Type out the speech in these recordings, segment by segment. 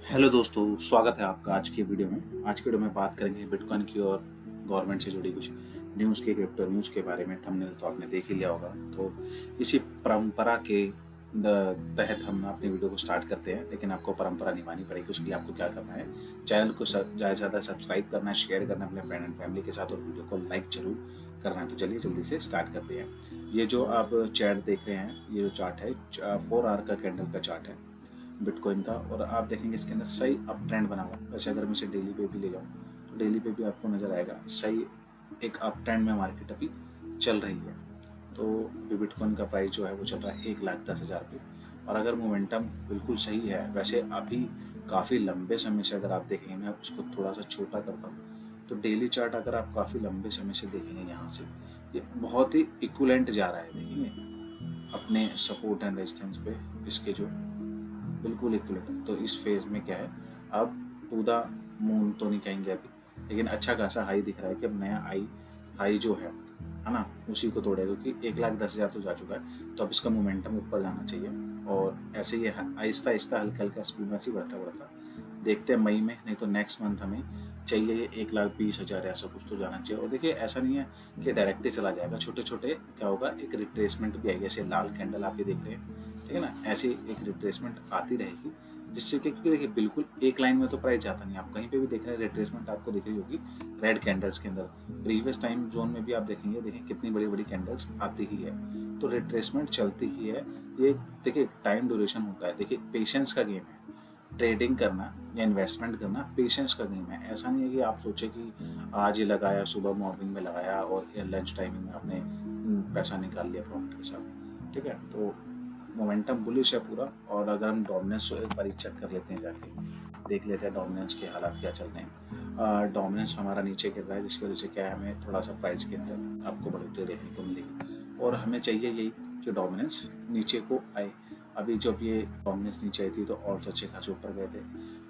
Hello दोस्तों, स्वागत है आपका आज की वीडियो में। आज की वीडियो में बात करेंगे बिटकॉइन की और गवर्नमेंट से जुड़ी कुछ न्यूज़ के क्रिप्टो न्यूज़ के बारे में। थंबनेल तो आपने देख ही लिया होगा। तो इसी परंपरा के तहत हम अपनी वीडियो को स्टार्ट करते हैं, लेकिन आपको परंपरा निभानी पड़ेगी। उसके लिए आपको क्या करना है, चैनल को ज़्यादा से ज़्यादा सब्सक्राइब करना है, शेयर करना है अपने फ्रेंड एंड फैमिली के साथ, और वीडियो को लाइक जरूर करना है। तो चलिए जल्दी से स्टार्ट करते हैं। ये जो आप चैट देख रहे हैं, ये जो चार्ट है 4 आवर का कैंडल का चार्ट है बिटकॉइन का, और आप देखेंगे इसके अंदर सही अप ट्रेंड बना हुआ है। वैसे अगर मैं इसे डेली पे भी ले जाऊँ तो डेली पे भी आपको नज़र आएगा सही एक अप ट्रेंड में मार्केट अभी चल रही है। तो अभी बिटकॉइन का प्राइस जो है वो चल रहा है 1,10,000 पे। और अगर मोमेंटम बिल्कुल सही है, वैसे अभी काफ़ी लंबे समय से अगर आप देखेंगे, मैं उसको थोड़ा सा छोटा करता हूँ, तो डेली चार्ट अगर आप काफ़ी लंबे समय से देखेंगे यहाँ से, ये बहुत ही इक्वलेंट जा रहा है। देखेंगे अपने सपोर्ट एंड रेजिस्टेंस पे इसके जो बिल्कुल इक्वलेंट। तो इस फेज में क्या है, अब टू द मून तो नहीं कहेंगे अभी, लेकिन अच्छा खासा हाई दिख रहा है कि अब नया हाई जो है ना, उसी को तोड़ेगा, क्योंकि 1,10,000 तो जा चुका है। तो अब इसका मोमेंटम ऊपर जाना चाहिए, और ऐसे ही आहिस्ता आहिस्ता हल्का हल्का स्पीड में ऐसे बढ़ता बढ़ता देखते हैं मई में, नहीं तो नेक्स्ट मंथ हमें चाहिए ये 1,20,000 ऐसा कुछ तो जाना चाहिए। और देखिए ऐसा नहीं है कि डायरेक्ट ही चला जाएगा, छोटे छोटे क्या होगा, एक रिट्रेसमेंट भी आएगी। जैसे लाल कैंडल आप ये देख रहे हैं, ठीक है ना, ऐसी एक रिट्रेसमेंट आती रहेगी, जिससे कि क्योंकि देखिए बिल्कुल एक लाइन में तो प्राइस जाता नहीं। आप कहीं पे भी देख रहे हैं रिट्रेसमेंट आपको दिख रही होगी रेड कैंडल्स के अंदर। प्रीवियस टाइम जोन में भी आप देखेंगे, देखिए कितनी बड़ी बड़ी कैंडल्स आती ही है, तो रिट्रेसमेंट चलती ही है। ये देखिए टाइम ड्यूरेशन होता है। देखिए पेशेंस का गेम है ट्रेडिंग करना या इन्वेस्टमेंट करना, पेशेंस का गेम है। ऐसा नहीं है कि आप सोचे कि आज ही लगाया, सुबह मॉर्निंग में लगाया और लंच टाइमिंग में आपने पैसा निकाल लिया प्रॉफिट के साथ। ठीक है, तो मोमेंटम बुलिश है पूरा। और अगर हम डोमिनेंस एक बार चेक कर लेते हैं, जाके देख लेते हैं डोमिनेंस के हालात क्या चल रहे हैं। डोमिनेंस हमारा नीचे गिर रहा है, जिसकी वजह से क्या है, हमें थोड़ा सा प्राइस के अंदर आपको बढ़ोतरी देखने को मिलेगी, और हमें चाहिए यही कि डोमिनेंस नीचे को आए। अभी जब ये डोमिनेंस नीचे आई थी तो और अच्छे खासे ऊपर गए थे।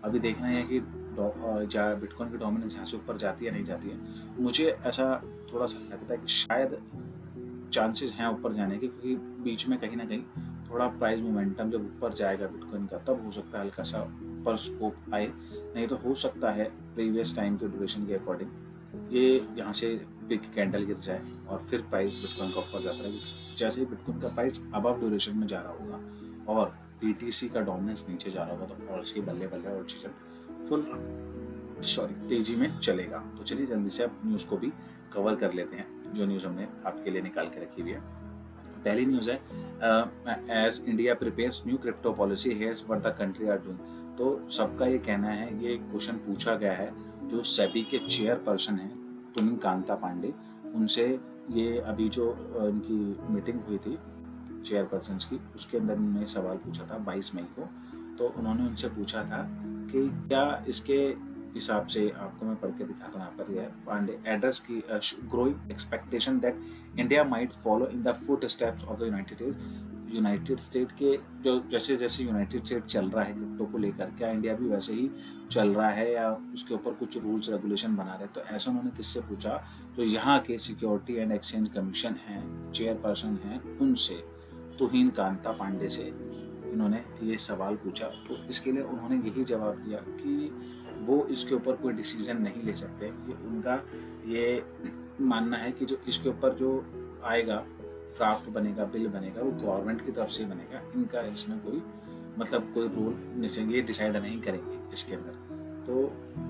अभी देखना है कि बिटकॉइन की डोमिनेंस यहाँ से ऊपर जाती है नहीं जाती है। मुझे ऐसा थोड़ा सा लगता है कि शायद चांसेस हैं ऊपर जाने के, क्योंकि बीच में कहीं ना कहीं थोड़ा प्राइस मोमेंटम जब ऊपर जाएगा बिटकॉइन का, तब हो सकता है हल्का सा ऊपर स्कोप आए। नहीं तो हो सकता है प्रीवियस टाइम के ड्यूरेशन के अकॉर्डिंग ये यहाँ से बिग कैंडल गिर जाए और फिर प्राइस बिटकॉइन का ऊपर जाता है। जैसे ही बिटकॉइन का प्राइस अबव ड्यूरेशन में जा रहा होगा और बीटीसी का डोमिनेंस नीचे जा रहा होगा, तो ऑल्स की बल्ले बल्ले और सीजन फुल तेजी में चलेगा। तो चलिए जल्दी से अब न्यूज़ को भी कवर कर लेते हैं, जो न्यूज़ हमने आपके लिए निकाल के रखी हुई है। पहली न्यूज़ है, as India prepares new crypto policy, here's what the country are doing. तो सबका ये कहना है, ये क्वेश्चन पूछा गया है जो सेबी के चेयरपर्सन हैं तुनिन कांता पांडे, उनसे ये अभी जो इनकी मीटिंग हुई थी चेयरपर्सन की, उसके अंदर उन्होंने सवाल पूछा था 22 मई को। तो उन्होंने उनसे पूछा था कि क्या इसके हिसाब से, आपको मैं पढ़ के दिखाता हूँ यहाँ पर, यह पांडे एड्रेस की growing expectation that India might follow in the foot steps of the United state के, जो जैसे जैसे यूनाइटेड स्टेट चल रहा है क्रिप्टो को लेकर, क्या इंडिया भी वैसे ही चल रहा है या उसके ऊपर कुछ रूल्स रेगुलेशन बना रहे हैं। तो ऐसा उन्होंने किससे पूछा, जो यहाँ के सिक्योरिटी एंड एक्सचेंज कमीशन हैं, चेयरपर्सन हैं, उनसे, तुहिन कांता पांडे से इन्होंने ये सवाल पूछा। तो इसके लिए उन्होंने यही जवाब दिया कि वो इसके ऊपर कोई डिसीजन नहीं ले सकते। ये उनका ये मानना है कि जो इसके ऊपर जो आएगा, ड्राफ्ट बनेगा, बिल बनेगा, वो गवर्नमेंट की तरफ से बनेगा। इनका इसमें कोई मतलब कोई रूल नहीं, ये डिसाइड नहीं करेंगे इसके अंदर। तो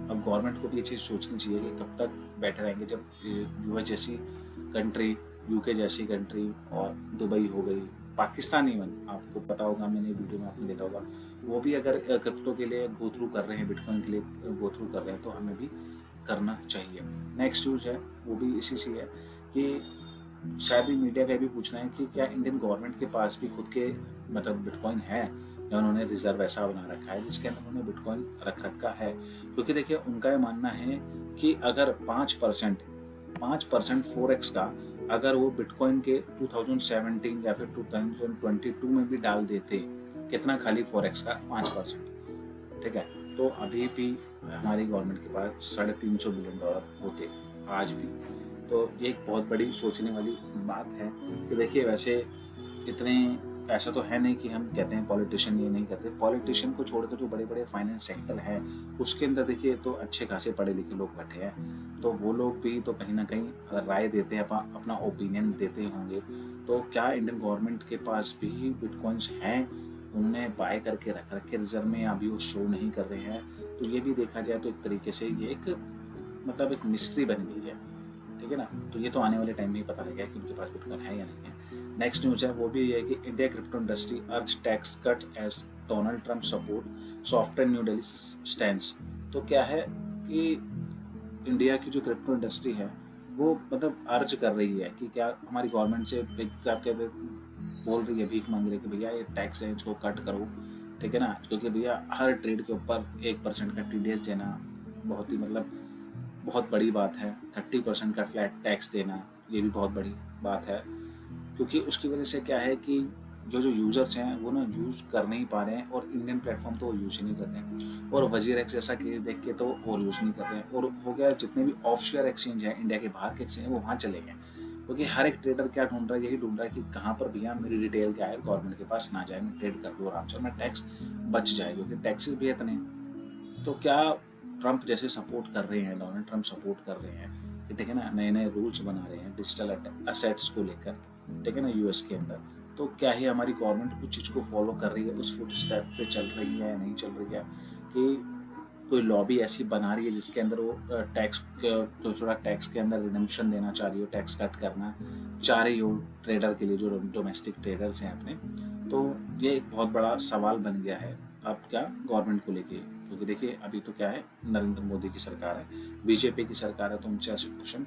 अब गवर्नमेंट को भी ये चीज़ सोचनी चाहिए कि कब तक बैठे रहेंगे, जब यूएस जैसी कंट्री, यूके जैसी कंट्री, और दुबई हो गई, पाकिस्तान इवन आपको पता होगा, मैंने वीडियो में आपने देखा होगा, वो भी अगर क्रिप्टो के लिए गो थ्रू कर रहे हैं, बिटकॉइन के लिए गो थ्रू कर रहे हैं, तो हमें भी करना चाहिए। नेक्स्ट न्यूज़ है, वो भी इसी से है कि शायद ही मीडिया का भी पूछना है कि क्या इंडियन गवर्नमेंट के पास भी खुद के मतलब बिटकॉइन है, या उन्होंने रिजर्व ऐसा बना रखा है जिसके अंदर उन्होंने बिटकॉइन रख रखा है। क्योंकि देखिए उनका ये मानना है कि अगर 5% 4x का अगर वो बिटकॉइन के 2017 या फिर 2022 में भी डाल देते, कितना खाली 4x का 5%, ठीक है, तो अभी भी हमारी गवर्नमेंट के पास $350 बिलियन होते आज भी। तो ये एक बहुत बड़ी सोचने वाली बात है कि देखिए वैसे इतने ऐसा तो है नहीं कि हम कहते हैं पॉलिटिशियन ये नहीं करते। पॉलिटिशियन को छोड़कर जो बड़े बड़े फाइनेंस सेक्टर है उसके अंदर देखिए तो अच्छे खासे पढ़े लिखे लोग बैठे हैं, तो वो लोग भी तो कहीं ना कहीं अगर राय देते हैं, अपना ओपिनियन देते होंगे, तो क्या इंडियन गवर्नमेंट के पास भी बिटकॉइंस हैं, उन्होंने बाय करके रख रखे रिजर्व में, अभी वो शो नहीं कर रहे हैं? तो ये भी देखा जाए तो एक तरीके से ये एक मतलब एक मिस्ट्री बन गई है, ठीक है ना। तो ये तो आने वाले टाइम में ही पता लगेगा कि उनके पास बिटकॉइन है या नहीं है। नेक्स्ट न्यूज है वो भी ये है कि India crypto industry urge tax cut as Donald Trump support software New Delhi stands. तो क्या है कि इंडिया की जो क्रिप्टो इंडस्ट्री है वो मतलब अर्ज कर रही है कि क्या हमारी गवर्नमेंट से बोल रही है, भीख मांग रही है कि भैया ये टैक्स है इसको कट करो, ठीक है ना। क्योंकि भैया हर ट्रेड के ऊपर 1% का TDS देना बहुत ही मतलब बहुत बड़ी बात है। 30% का फ्लैट टैक्स देना ये भी बहुत बड़ी बात है, क्योंकि उसकी वजह से क्या है कि जो यूज़र्स हैं वो ना यूज़ कर नहीं पा रहे हैं, और इंडियन प्लेटफॉर्म तो वो यूज़ ही नहीं कर रहे हैं, और वजीर एक्स जैसा केस देख के तो वो यूज़ नहीं कर रहे हैं, और हो गया जितने भी ऑफशोर एक्सचेंज हैं इंडिया के बाहर के एक्सचेंज वो वहाँ चले गए, क्योंकि हर एक ट्रेडर क्या ढूंढ रहा है, यही ढूंढ रहा है कि कहाँ पर भैया मेरी डिटेल क्या है गवर्नमेंट के पास ना जाए, मैं ट्रेड कर लूँ आराम से, मैं टैक्स बच जाए, क्योंकि टैक्सेस भी इतने। तो क्या ट्रम्प जैसे सपोर्ट कर रहे हैं, डोनाल्ड ट्रम्प सपोर्ट कर रहे हैं कि ठीक है ना, नए नए रूल्स बना रहे हैं डिजिटल असेट्स को लेकर, ठीक है ना, यूएस के अंदर, तो क्या ही हमारी गवर्नमेंट कुछ चीज़ को फॉलो कर रही है, उस फुट स्टेप पे चल रही है या नहीं चल रही है, कि कोई लॉबी ऐसी बना रही है जिसके अंदर वो टैक्स तो थोड़ा टैक्स के अंदर रिडम्पशन देना चाह रही हो, टैक्स कट करना चाह रही हो ट्रेडर के लिए, जो डोमेस्टिक ट्रेडर्स हैं अपने। तो ये एक बहुत बड़ा सवाल बन गया है अब क्या गवर्नमेंट को लेके, क्योंकि देखिए अभी तो क्या है, नरेंद्र मोदी की सरकार है, बीजेपी की सरकार है, तो उनसे ऐसे क्वेश्चन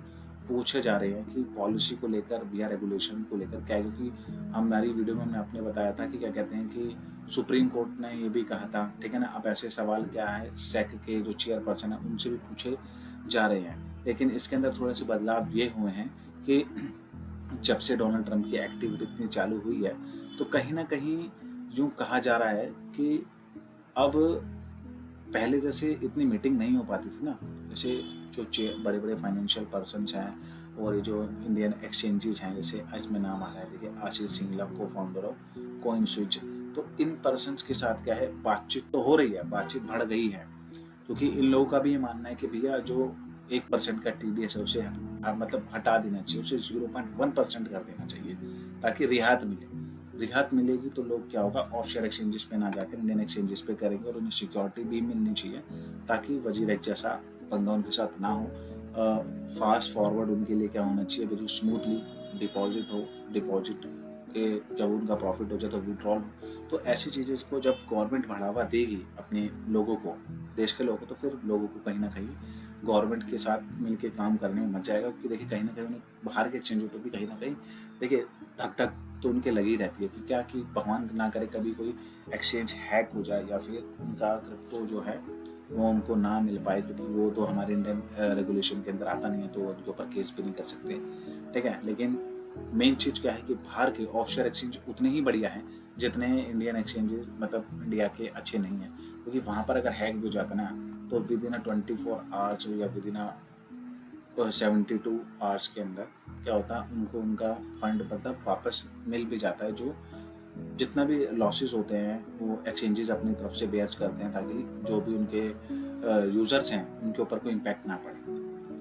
पूछे जा रहे हैं कि पॉलिसी को लेकर या रेगुलेशन को लेकर क्या है, क्योंकि हमारी वीडियो में हमने आपने बताया था कि क्या कहते हैं कि सुप्रीम कोर्ट ने ये भी कहा था, ठीक है ना। अब ऐसे सवाल क्या है सेक के जो चेयरपर्सन है उनसे भी पूछे जा रहे हैं, लेकिन इसके अंदर थोड़े से बदलाव ये हुए हैं कि जब से डोनाल्ड ट्रम्प की एक्टिविटी इतनी चालू हुई है, तो कहीं ना कहीं यूँ कहा जा रहा है कि अब पहले जैसे इतनी मीटिंग नहीं हो पाती थी ना, जैसे जो बड़े बड़े फाइनेंशियल पर्सनस हैं और ये जो इंडियन एक्सचेंजेस हैं, जैसे इसमें नाम आ रहा है देखिए आशीष सिंगला, को फाउंडर ऑफ कॉइन स्विच, तो इन पर्सनस के साथ क्या है बातचीत तो हो रही है, बातचीत बढ़ गई है, क्योंकि इन लोगों का भी ये मानना है कि भैया जो 1% का TDS है उसे मतलब हटा देना चाहिए, उसे 0.1% कर देना चाहिए, ताकि रियायत मिले। रियायत मिलेगी तो लोग क्या होगा, ऑफशोर एक्सचेंजेस पे ना जाकर इंडियन एक्सचेंजेस पे करेंगे, और उन्हें सिक्योरिटी भी मिलनी चाहिए, ताकि वजीर एक्ट जैसा पंगा उनके साथ ना हो। फास्ट फॉरवर्ड उनके लिए क्या होना चाहिए, बिल्कुल स्मूथली डिपॉजिट हो, डिपॉजिट के जब उनका प्रॉफिट हो जाए तो विड्रॉल हो। तो ऐसी चीज़ें को जब गवर्नमेंट बढ़ावा देगी अपने लोगों को, देश के लोगों को, तो फिर लोगों को कहीं ना कहीं गवर्नमेंट के साथ मिलके काम करने में मजा आएगा, क्योंकि देखिए कहीं ना कहीं उन्हें बाहर के एक्सचेंजों पर भी कहीं ना कहीं देखिए धक धक तो उनके लगी रहती है कि क्या कि भगवान ना करे कभी कोई एक्सचेंज हैक हो जाए, या फिर उनका क्रिप्टो जो है वो उनको ना मिल पाए, क्योंकि वो तो हमारे इंडियन रेगुलेशन के अंदर आता नहीं है, तो उनके ऊपर केस भी नहीं कर सकते, ठीक है। लेकिन मेन चीज़ क्या है कि बाहर के ऑफशोर एक्सचेंज उतने ही बढ़िया हैं जितने इंडियन एक्सचेंजेस मतलब इंडिया के अच्छे नहीं हैं, क्योंकि वहाँ पर अगर हैक भी हो जाता ना, तो विद इन 24 आवर्स या विद इन 72 आवर्स के अंदर क्या होता है, उनको उनका फंड मतलब वापस मिल भी जाता है, जो जितना भी लॉसेस होते हैं वो एक्सचेंजेस अपनी तरफ से बेयर्स करते हैं, ताकि जो भी उनके यूज़र्स हैं उनके ऊपर कोई इम्पैक्ट ना पड़े,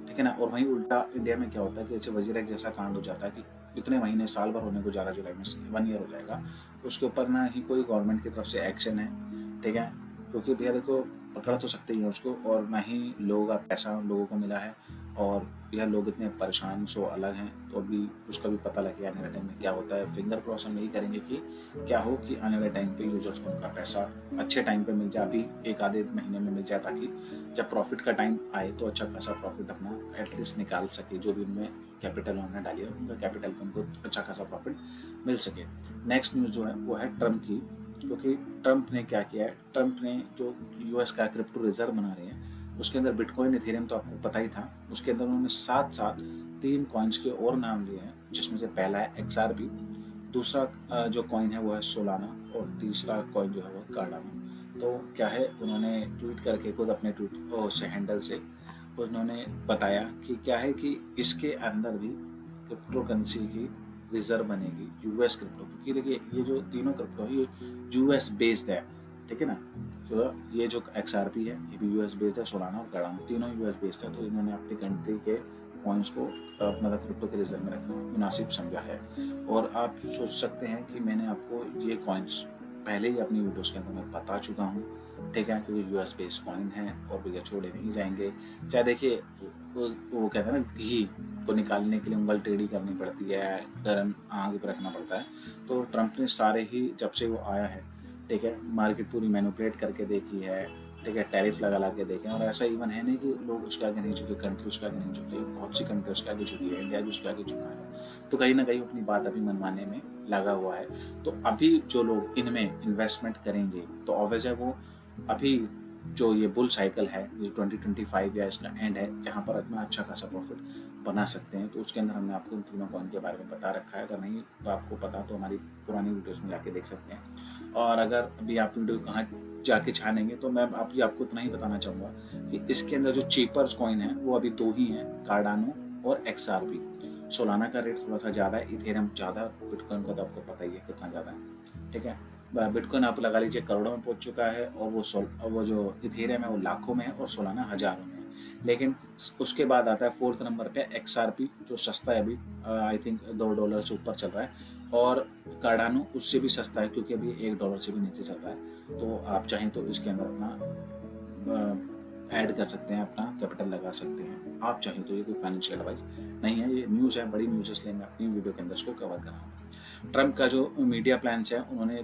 ठीक है ना। और वहीं उल्टा इंडिया में क्या होता है कि जैसे वजीर एक जैसा कांड हो जाता है कि इतने महीने साल भर होने को जा रहा, जुलाई में 1 ईयर हो जाएगा, तो उसके ऊपर ना ही कोई गवर्नमेंट की तरफ से एक्शन है, ठीक है, क्योंकि भैया देखो पकड़ तो सकते ही हैं उसको, और ना ही लोगों का पैसा उन लोगों को मिला है, और यह लोग इतने परेशान सो अलग हैं, तो अभी उसका भी पता लगे आने वाले टाइम में क्या होता है। फिंगर क्रॉस हम यही करेंगे कि क्या हो कि आने वाले टाइम पे यूजर्स को उनका पैसा अच्छे टाइम पे मिल जाए, अभी एक आधे महीने में मिल जाए, ताकि जब प्रॉफिट का टाइम आए तो अच्छा खासा प्रॉफिट अपना एटलीस्ट निकाल सके, जो भी उनमें कैपिटल उन्होंने डाली है उनका कैपिटल पर उनको अच्छा खासा प्रॉफिट मिल सके। नेक्स्ट न्यूज़ जो है वो है ट्रम्प की, क्योंकि ट्रम्प ने क्या किया है, ट्रम्प ने जो यूएस का क्रिप्टो रिजर्व बना रहे हैं उसके अंदर बिटकॉइन इथेरियम तो आपको पता ही था, उसके अंदर उन्होंने साथ साथ 3 कॉइन्स के और नाम लिए हैं, जिसमें से पहला है XRP, दूसरा जो कॉइन है वो है सोलाना, और तीसरा कॉइन जो है वो कार्डाना। तो क्या है, उन्होंने ट्वीट करके खुद अपने ट्वीट से हैंडल से उन्होंने बताया कि क्या है कि इसके अंदर भी क्रिप्टो करेंसी की रिजर्व बनेगी यूएस क्रिप्टो, क्योंकि देखिए ये जो तीनों क्रिप्टो है ये यूएस बेस्ड है, ठीक है ना। तो ये जो XRP है ये भी यूएस बेस्ड है, सोलाना और कार्डानो तीनों यूएस बेस्ड है। तो इन्होंने अपनी कंट्री के कॉइन्स को मतलब क्रिप्टो के रिजर्व में रखना मुनासिब समझा है। और आप सोच सकते हैं कि मैंने आपको ये कॉइन्स पहले ही अपनी वीडियोस के अंदर मैं बता चुका हूँ, ठीक है, क्योंकि यूएस बेस्ड कॉइन है और भैया छोड़े नहीं जाएंगे। चाहे देखिए वो कहते हैं ना, घी को निकालने के लिए उंगल टेढ़ी करनी पड़ती है, गर्म आग पर रखना पड़ता है। तो ट्रम्प ने सारे ही जब से वो आया है, ठीक है, मार्केट पूरी मैनिपुलेट करके देखी है, ठीक है, टैरिफ लगा के देखें। और ऐसा इवन है नहीं कि लोग उसके आगे नहीं झुके, कंट्री उसके आगे नहीं झुके, बहुत सी कंट्री उसके आगे झुकी है, इंडिया भी उसके आगे झुका है। तो कहीं ना कहीं अपनी बात अभी मनवाने में लगा हुआ है। तो अभी जो लोग इनमें इन्वेस्टमेंट करेंगे तो ऑब्वियस है वो अभी जो ये बुल साइकिल है, जो 2025 या इसका एंड है, जहाँ पर अपना अच्छा खासा प्रॉफिट बना सकते हैं। तो उसके अंदर हमने आपको इन तीनों कॉइन के बारे में बता रखा है। अगर नहीं तो आपको पता तो हमारी पुरानी वीडियोस में जाके देख सकते हैं। और अगर अभी आप वीडियो कहाँ जाके छानेंगे तो मैं आपको इतना ही बताना चाहूँगा कि इसके अंदर जो चीपर्स कॉइन है वो अभी दो ही हैं, कार्डानो और XRP। सोलाना का रेट थोड़ा सा ज़्यादा है, इथेरियम ज़्यादा, बिटकॉइन का तो आपको पता ही है कितना ज़्यादा है, ठीक है। बिटकॉइन आप लगा लीजिए करोड़ों में पहुंच चुका है, और वो जो इथेरियम है वो लाखों में है, और सोलाना हजारों में है। लेकिन उसके बाद आता है 4th नंबर पे XRP, जो सस्ता है अभी, आई थिंक $2 से ऊपर चल रहा है। और कार्डानो उससे भी सस्ता है, क्योंकि अभी $1 से भी नीचे चल रहा है। तो आप चाहें तो इसके अंदर अपना ऐड कर सकते हैं, अपना कैपिटल लगा सकते हैं आप चाहें तो। ये कोई फाइनेंशियल एडवाइस नहीं है, ये न्यूज़ है, बड़ी न्यूज़, इसलिए मैं अपनी वीडियो के अंदर इसको कवर कर रहा हूँ। ट्रम्प का जो मीडिया प्लान्स है, उन्होंने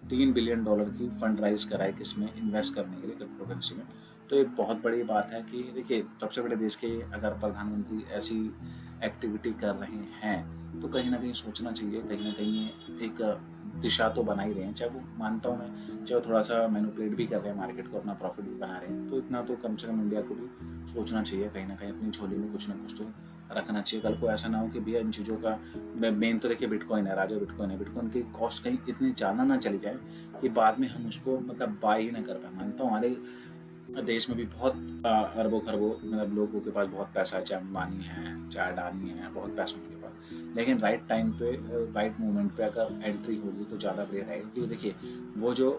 $3 बिलियन की फंड राइज कराई किसमें, इन्वेस्ट करने के लिए क्रिप्टो करेंसी में। तो ये बहुत बड़ी बात है कि देखिए सबसे बड़े देश के अगर प्रधानमंत्री ऐसी एक्टिविटी कर रहे हैं तो कहीं ना कहीं सोचना चाहिए, कहीं ना कहीं एक दिशा तो बना ही रहे हैं। चाहे वो मानता हूँ मैं, चाहे थोड़ा सा मैनिपुलेट भी कर रहे हैं मार्केट को, अपना प्रॉफिट भी बना रहे हैं, तो इतना तो कम से कम इंडिया को भी सोचना चाहिए, कहीं ना कहीं अपनी झोली में कुछ ना कुछ तो रखना चाहिए। कल को ऐसा ना हो कि भैया इन चीज़ों का मेन तो देखिए बिटकॉइन है, राजा बिटकॉइन है, बिटकॉइन की कॉस्ट कहीं इतनी ज़्यादा ना चली जाए कि बाद में हम उसको मतलब बाय ही ना कर पाए। मानता हूँ हमारे देश में भी बहुत अरबों खरबों मतलब लोगों के पास बहुत पैसा है, चाहे अंबानी है, चाहे अडानी है, बहुत पैसा उनके पास, लेकिन राइट टाइम पे राइट मोमेंट पे अगर एंट्री होगी तो ज़्यादा बढ़िया रहेगा। क्योंकि देखिए वो जो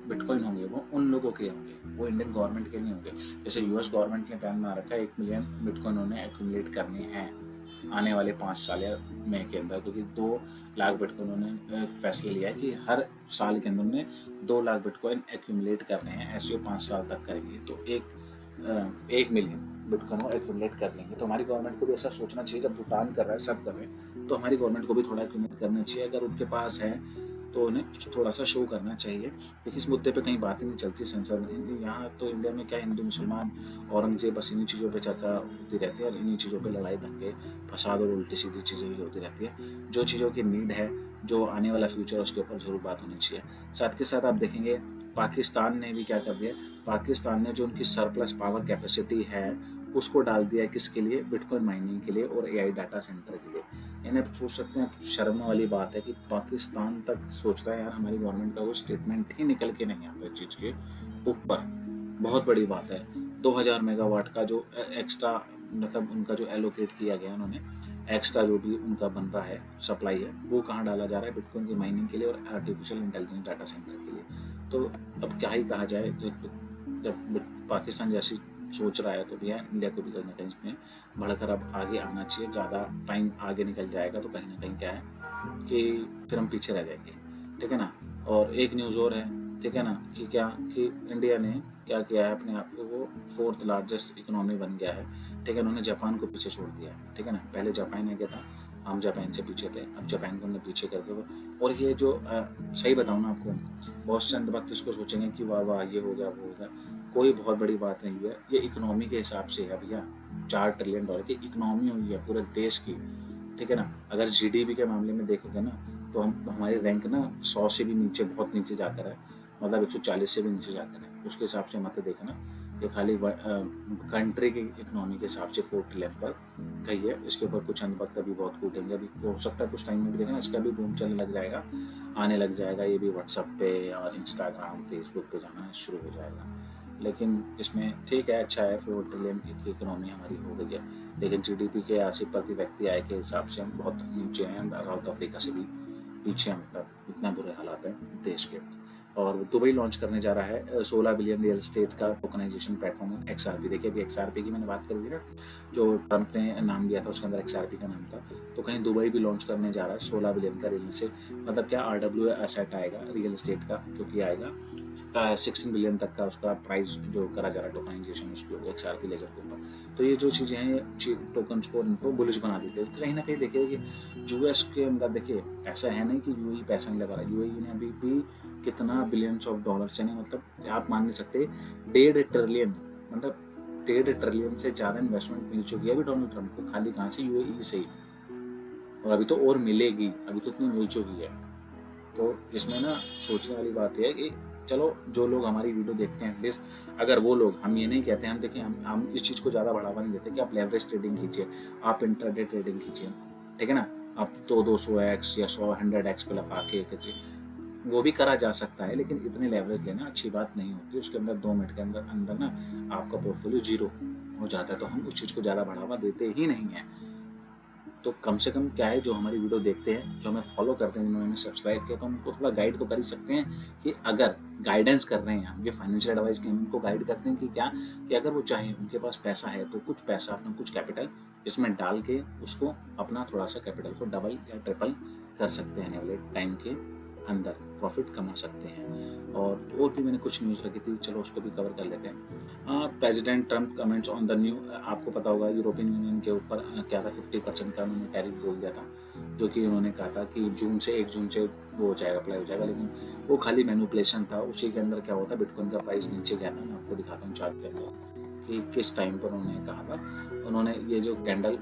बिटकॉइन होंगे वो उन लोगों के होंगे, वो इंडियन गवर्नमेंट के नहीं होंगे। जैसे यूएस गवर्नमेंट ने प्लान बना रखा है 1 मिलियन बिटकॉइन उन्हें एक्यूमुलेट करने हैं आने वाले 5 साल या में के अंदर, क्योंकि 2 लाख बिटकॉइन उन्होंने फैसला लिया है कि हर साल के अंदर उन्हें 2 लाख बिटकॉइन एक्यूमुलेट करने हैं। ऐसे 5 साल तक करेंगे तो 1 मिलियन बिटकॉइन को एक्यूमुलेट कर लेंगे। तो हमारी गवर्नमेंट को भी ऐसा सोचना चाहिए, जब भूटान कर रहा है, सब कर रहे हैं, तो हमारी गवर्नमेंट को भी थोड़ा एक्यूमुलेट करना चाहिए। अगर उनके पास है तो उन्हें थोड़ा सा शो करना चाहिए। लेकिन इस मुद्दे पे कहीं बात ही नहीं चलती संसद में। यहाँ तो इंडिया में क्या, हिंदू मुसलमान औरंगजेब, बस इन्हीं चीज़ों पे चर्चा होती रहती है, और इन्हीं चीज़ों पे लड़ाई दंगे फसाद और उल्टी सीधी चीज़ें भी होती रहती है। जो चीज़ों की नीड है, जो आने वाला फ्यूचर, उसके ऊपर जरूर बात होनी चाहिए। साथ के साथ आप देखेंगे पाकिस्तान ने भी क्या कर दिया, पाकिस्तान ने जो उनकी सरप्लस पावर कैपेसिटी है उसको डाल दिया है किसके लिए, बिटकॉइन माइनिंग के लिए और AI डाटा सेंटर के लिए। इन्हें सोच सकते हैं, शर्म वाली बात है कि पाकिस्तान तक सोच रहा है यार हमारी गवर्नमेंट का वो स्टेटमेंट ही निकल के नहीं आता चीज़ के ऊपर। बहुत बड़ी बात है। 2000 मेगावाट का जो एक्स्ट्रा मतलब उनका जो एलोकेट किया गया, उन्होंने एक्स्ट्रा जो भी उनका बन रहा है सप्लाई है, वो कहाँ डाला जा रहा है, बिटकॉइन की माइनिंग के लिए और आर्टिफिशियल इंटेलिजेंस डाटा सेंटर के लिए। तो अब क्या ही कहा जाए, जब पाकिस्तान जैसी सोच रहा है तो भैया इंडिया को भी कहीं ना कहीं इसमें बढ़कर अब आगे आना चाहिए। ज़्यादा टाइम आगे निकल जाएगा तो कहीं ना कहीं क्या है कि फिर हम पीछे रह जाएंगे, ठीक है ना। और एक न्यूज़ और है, ठीक है ना, कि क्या कि इंडिया ने क्या किया है, अपने आप को वो 4th लार्जेस्ट इकोनॉमी बन गया है, ठीक है। उन्होंने जापान को पीछे छोड़ दिया है, ठीक है ना। पहले जापान ने क्या था, हम जापान से पीछे थे, अब जापान को हमने पीछे करके वो। और ये जो सही बताऊँ ना आपको, बहुत से वक्त इसको सोचेंगे कि वाह वाह ये हो गया वो हो गया, कोई बहुत बड़ी बात नहीं है। ये इकोनॉमी के हिसाब से है भैया, $4 ट्रिलियन की इकोनॉमी हुई है पूरे देश की, ठीक है ना। अगर GDP के मामले में देखोगे ना तो हमारी रैंक ना 100 से भी नीचे, बहुत नीचे जाकर है, मतलब 140 से भी नीचे जाकर है। उसके हिसाब से मत देखना, ये खाली कंट्री की इकोनॉमी के हिसाब से 4 ट्रिलियन पर कही है। इसके ऊपर कुछ अन्य वक्त अभी बहुत कूटेंगे, अभी हो सकता है कुछ टाइम में भी देखना इसका भी बूम चलने लग जाएगा, आने लग जाएगा। ये भी व्हाट्सएप पे और इंस्टाग्राम फेसबुक पे जाना शुरू हो जाएगा। लेकिन इसमें ठीक है, अच्छा है, 4 ट्रिलियन की इकोनॉमी हमारी हो गई है, लेकिन जीडीपी के 80 प्रति व्यक्ति आय के हिसाब से हम बहुत नीचे हैं, साउथ अफ्रीका से भी पीछे हैं, मतलब इतना बुरे हालात हैं देश के। और दुबई लॉन्च करने जा रहा है 16 बिलियन रियल एस्टेट का टोकनाइजेशन प्लेटफॉर्म XRP। देखिए अभी XRP की मैंने बात करी थी ना, जो ट्रम्प ने नाम दिया था उसके अंदर XRP का नाम था, तो कहीं दुबई भी लॉन्च करने जा रहा है 16 बिलियन का रियल एस्टेट, मतलब क्या RW एसेट आएगा रियल एस्टेट का, जो कि आएगा 16 बिलियन तक का उसका प्राइस जो करा जा रहा है टोकनाइजेशन उसके ऊपर, XRP लेजर के ऊपर। तो ये जो चीज़ें हैं टोकन्स को इनको बुलिश बना देते हैं। तो कहीं ना कहीं देखिए कि यूएस के अंदर देखिए ऐसा है नहीं कि यूएई पैसा नहीं लगा रहा, यूएई ने अभी भी कितना बिलियंस ऑफ डॉलर यानी मतलब आप मान नहीं सकते 1.5 ट्रिलियन, मतलब 1.5 ट्रिलियन से ज़्यादा इन्वेस्टमेंट मिल चुकी है अभी डोनाल्ड ट्रंप को, खाली कहाँ से, यूएई से ही, और अभी तो और मिलेगी, अभी तो इतनी मिल चुकी है। तो इसमें ना सोचने वाली बात यह है कि चलो जो लोग हमारी वीडियो देखते हैं एटलीस्ट, अगर वो लोग, हम ये नहीं कहते, हम देखिए हम इस चीज़ को ज़्यादा बढ़ावा नहीं देते कि आप लेवरेज ट्रेडिंग कीजिए, आप इंटरडे ट्रेडिंग कीजिए, ठीक है ना, आप तो 200x या 100x पे लगा के कीजिए, वो भी करा जा सकता है, लेकिन इतने लेवरेज लेना अच्छी बात नहीं होती। उसके अंदर 2 मिनट के अंदर अंदर ना आपका पोर्टफोलियो जीरो हो जाता है, तो हम उस चीज़ को ज़्यादा बढ़ावा देते ही नहीं हैं। तो कम से कम क्या है, जो हमारी वीडियो देखते हैं, जो हमें फॉलो करते हैं, जिन्होंने सब्सक्राइब किया, तो हम उनको थोड़ा गाइड तो कर ही सकते हैं कि अगर गाइडेंस कर रहे हैं हम, ये फाइनेंशियल एडवाइस टीम उनको गाइड करते हैं कि क्या, कि अगर वो चाहें, उनके पास पैसा है तो कुछ पैसा अपना, कुछ कैपिटल इसमें डाल के उसको अपना थोड़ा सा कैपिटल को डबल या ट्रिपल कर सकते हैं, आने वाले टाइम के अंदर प्रॉफिट कमा सकते हैं। और भी मैंने कुछ न्यूज़ रखी थी, चलो उसको भी कवर कर लेते हैं। President Trump comments on the new, आपको पता होगा यूरोपियन यूनियन के ऊपर क्या था, 50% का उन्होंने टैरिफ बोल दिया था, जो कि उन्होंने कहा था कि 1 जून से वो हो जाएगा, अप्लाई हो जाएगा, लेकिन वो खाली मैनिपुलेशन था। उसी के अंदर क्या होता है, बिटकॉइन का प्राइस नीचे गया था, मैं आपको दिखाता हूँ चार्ट के अंदर कि किस टाइम पर उन्होंने कहा था। उन्होंने ये जो कैंडल,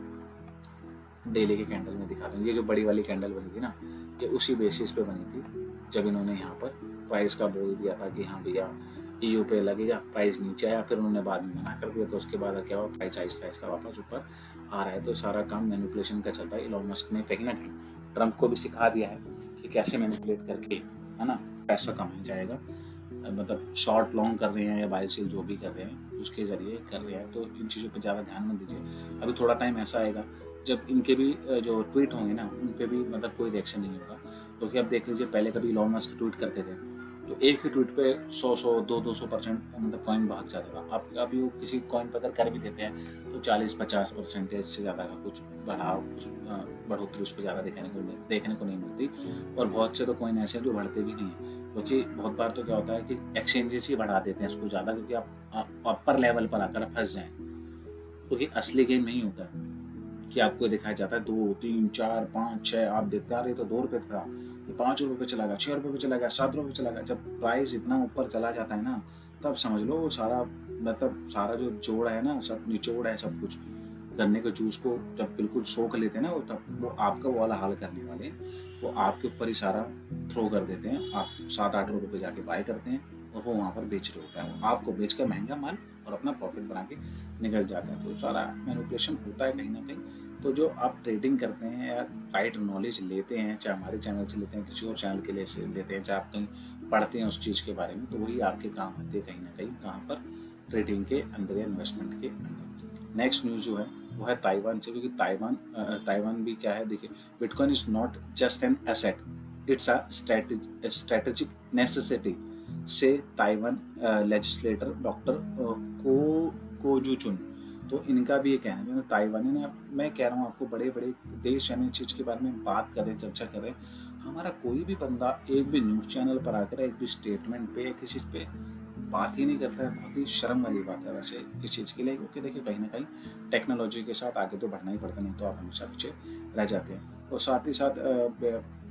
डेली के कैंडल में दिखाता हूँ, ये जो बड़ी वाली कैंडल बनी थी ना, ये उसी बेसिस पे बनी थी, जब इन्होंने यहाँ पर प्राइस का बोल दिया था कि हाँ भैया EU पे लगेगा, प्राइस नीचे आया, फिर उन्होंने बाद में मना कर दिया, तो उसके बाद क्या हुआ, प्राइस आहिस्ता आहिस्ता वापस ऊपर आ रहा है। तो सारा काम मैनिपुलेशन का चल रहा है। इलॉन मस्क ने कहीं ना कहीं ट्रंप को भी सिखा दिया है कि कैसे मैनिपुलेट करके, है ना, पैसा कमाया जाएगा, मतलब शॉर्ट लॉन्ग कर रहे हैं या बाय सेल जो भी कर रहे हैं उसके ज़रिए कर रहे हैं। तो इन चीज़ों पर ज़्यादा ध्यान मत दीजिए। अभी थोड़ा टाइम ऐसा आएगा जब इनके भी जो ट्वीट होंगे ना, उन पर भी मतलब कोई रिएक्शन नहीं होगा, क्योंकि अब देख लीजिए, पहले कभी इलॉन मस्क ट्वीट करते थे तो एक ही ट्वीट पे 100-200% मतलब कॉइन भाग जाता था। अब अभी वो किसी कॉइन पर अगर कर भी देते हैं तो 40-50% से ज़्यादा का कुछ बढ़ोतरी उस पर ज़्यादा देखने को नहीं मिलती। और बहुत से तो कॉइन ऐसे हैं जो बढ़ते भी नहीं हैं, क्योंकि बहुत बार तो क्या होता है कि एक्सचेंजेस ही बढ़ा देते हैं उसको ज़्यादा, क्योंकि आप अपर लेवल पर आकर फंस जाएँ, क्योंकि असली गेम नहीं होता है कि आपको दिखाया जाता है 2, 3, 4, 5, 6, आप देखते आ रहे तो 2 रुपये था, 5 रुपये पे चला गया, 6 रुपये पे चला गया, 7 रुपये पे चला गया। जब प्राइस इतना ऊपर चला जाता है ना, तब समझ लो वो सारा, मतलब सारा जो जोड़ है ना, सब निचोड़ है, सब कुछ गन्ने के जूस को जब बिल्कुल सोख लेते हैं ना, वो तब वो आपका वो वाला हाल करने वाले, वो आपके ऊपर ही सारा थ्रो कर देते हैं। आप 7-8 रुपये पे जाके बाय करते हैं और वो वहाँ पर बेच रहे होता है, वो आपको बेच कर महंगा माल और अपना प्रॉफिट बना के निकल जाता है। तो सारा मैनिपुलेशन होता है कहीं ना कहीं। तो जो आप ट्रेडिंग करते हैं या राइट नॉलेज लेते हैं, चाहे हमारे चैनल से लेते हैं, किसी और चैनल के लिए से लेते हैं, चाहे आप कहीं पढ़ते हैं उस चीज़ के बारे में, तो वही आपके काम आते हैं कहीं ना कहीं, कहाँ पर, ट्रेडिंग के अंदर या इन्वेस्टमेंट के अंदर। नेक्स्ट न्यूज़ जो है वो है ताइवान से, क्योंकि ताइवान भी क्या है, देखिए, bitcoin is not just an asset, it's a strategic necessity, से ताइवान लेजिस्लेटर डॉक्टर को चुन। तो इनका भी ये कहना है, ताइवानी ने, मैं कह रहा हूँ आपको, बड़े बड़े देश यानी चीज़ के बारे में बात करें, चर्चा करें, हमारा कोई भी बंदा एक भी न्यूज़ चैनल पर आकर एक भी स्टेटमेंट पे किसी चीज़ पे बात ही नहीं करता है। बहुत ही शर्म वाली बात है वैसे इस चीज़ के लिए, क्योंकि देखिए कहीं ना कहीं टेक्नोलॉजी के साथ आगे तो बढ़ना ही पड़ता, नहीं तो आप हमेशा पीछे रह जाते हैं। और साथ ही साथ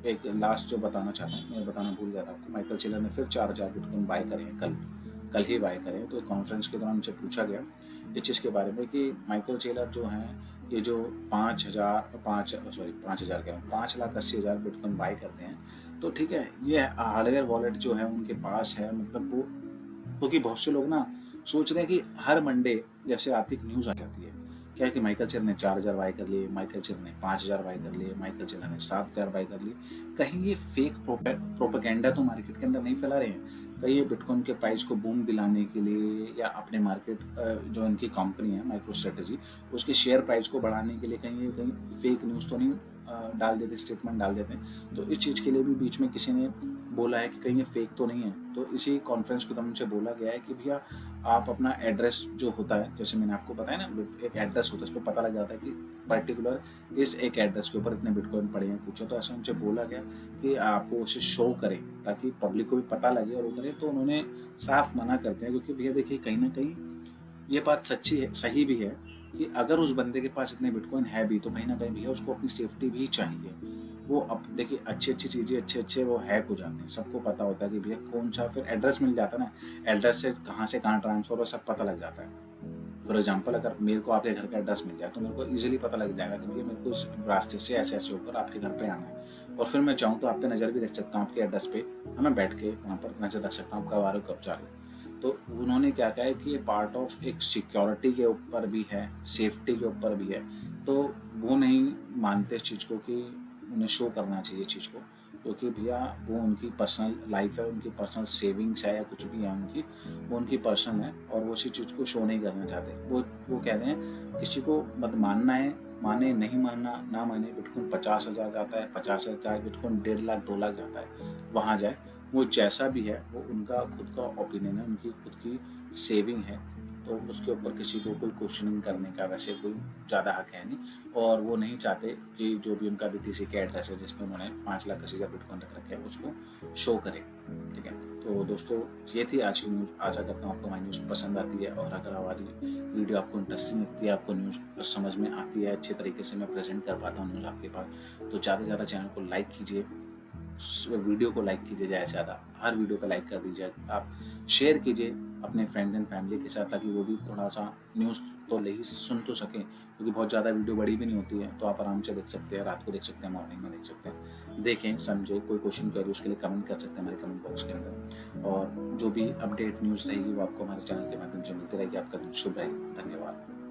एक लास्ट जो बताना चाहता हूँ, मैं बताना भूल गया था आपको, माइकल सेलर ने फिर 4000 बिटकॉइन बाय करे हैं, कल ही बाय करें। तो कॉन्फ्रेंस के दौरान उनसे पूछा गया इस चीज़ के बारे में कि माइकल सेलर जो हैं, ये जो 5,80,000 बिटकॉइन बाय करते हैं, तो ठीक है, ये हार्डवेयर वॉलेट जो है उनके पास है, मतलब वो, क्योंकि बहुत से लोग ना सोच रहे हैं कि हर मंडे जैसे आती न्यूज़ आ जाती है, क्या है कि माइकल सेलर ने 4000 बाय कर लिए, माइकल सेलर ने 5000 बाय कर लिए, माइकल सेलर ने 7000 बाय कर लिए। कहीं ये फेक प्रोपेगेंडा तो मार्केट के अंदर नहीं फैला रहे हैं, कहीं ये बिटकॉइन के प्राइस को बूम दिलाने के लिए या अपने मार्केट जो इनकी कंपनी है माइक्रो स्ट्रेटजी, उसके शेयर प्राइस को बढ़ाने के लिए कहीं फेक न्यूज़ तो नहीं डाल देते, स्टेटमेंट डाल देते हैं। तो इस चीज़ के लिए भी बीच में किसी ने बोला है कि कहीं ये फेक तो नहीं है। तो इसी कॉन्फ्रेंस के दौरान से बोला गया है कि भैया आप अपना एड्रेस जो होता है, जैसे मैंने आपको बताया ना, एक एड्रेस होता है, उस पर पता लग जाता है कि पर्टिकुलर इस एक एड्रेस के ऊपर इतने बिटकॉइन पड़े हैं कुछ। तो ऐसा उनसे बोला गया कि आप वो उसे शो करें ताकि पब्लिक को भी पता लगे और वो करें। तो उन्होंने साफ मना करते हैं, क्योंकि भैया देखिए कहीं ना कहीं ये बात सच्ची है, सही भी है कि अगर उस बंदे के पास इतने बिटकॉइन है भी तो कहीं ना कहीं भैया उसको अपनी सेफ्टी भी चाहिए। वो अब देखिए अच्छी चीज़ें अच्छे वो हैक हो जाते हैं, सबको पता होता है कि भैया कौन सा, फिर एड्रेस मिल जाता है ना, एड्रेस से कहाँ ट्रांसफर हो सब पता लग जाता है। फॉर एग्जाम्पल अगर मेरे को आपके घर का एड्रेस मिल जाए तो मेरे को ईजिली पता लग जाएगा कि भैया मेरे को इस रास्ते से ऐसे होकर आपके घर पे आना है। और फिर मैं चाहूँ तो आप पे नज़र भी रख सकता हूँ, आपके एड्रेस पे मैं बैठ के वहाँ पर नज़र रख सकता हूँ कब आ रहे हो कब जा रहे हो। तो उन्होंने क्या कहा है कि ये पार्ट ऑफ एक सिक्योरिटी के ऊपर भी है, सेफ्टी के ऊपर भी है। तो वो नहीं मानते इस चीज़ को कि उन्हें शो करना चाहिए चीज़ को, क्योंकि भैया वो उनकी पर्सनल लाइफ है, उनकी पर्सनल सेविंग्स है या कुछ भी है उनकी, वो उनकी पर्सनल है और वो उसी चीज़ को शो नहीं करना चाहते। वो कह रहे हैं किसी को मत मानना है, माने नहीं मानना ना माने, बिटकॉइन 50,000 जाता है, 50,000 बिटकॉइन 1.5 लाख 2 लाख जाता है, वहाँ जाए। वो जैसा भी है वो उनका खुद का ओपिनियन है, उनकी खुद की सेविंग है। तो उसके ऊपर किसी को कोई क्वेश्चनिंग करने का वैसे कोई ज़्यादा हक है नहीं। और वो नहीं चाहते कि जो भी उनका BTC का एड्रेस है जिसमें उन्होंने 5,80,000 बिटकॉइन रख रखे हैं उसको शो करें। ठीक है, तो दोस्तों ये थी आज की न्यूज़। आशा करता हूँ आपको हमारी न्यूज़ पसंद आती है, और अगर हमारी वीडियो आपको इंटरेस्टिंग लगती है, आपको न्यूज़ समझ में आती है, अच्छे तरीके से मैं प्रेजेंट कर पाता हूँ न्यूज़ आपके पास, तो ज़्यादा से ज़्यादा चैनल को लाइक कीजिए, वीडियो को लाइक कीजिए, ज़्यादा से ज़्यादा हर वीडियो पे लाइक कर दीजिए, आप शेयर कीजिए अपने फ्रेंड एंड फैमिली के साथ, ताकि वो भी थोड़ा सा न्यूज़ तो ले ही सुन तो सकें, क्योंकि बहुत ज़्यादा वीडियो बड़ी भी नहीं होती है। तो आप आराम से देख सकते हैं, रात को देख सकते हैं, मॉर्निंग में देख सकते हैं। देखें, समझे, कोई क्वेश्चन करिए उसके लिए कमेंट कर सकते हैं हमारे कमेंट बॉक्स के अंदर, और जो भी अपडेट न्यूज़ रहेगी वो आपको हमारे चैनल के माध्यम से मिलती रहेगी। आपका दिन शुभ रहे। धन्यवाद।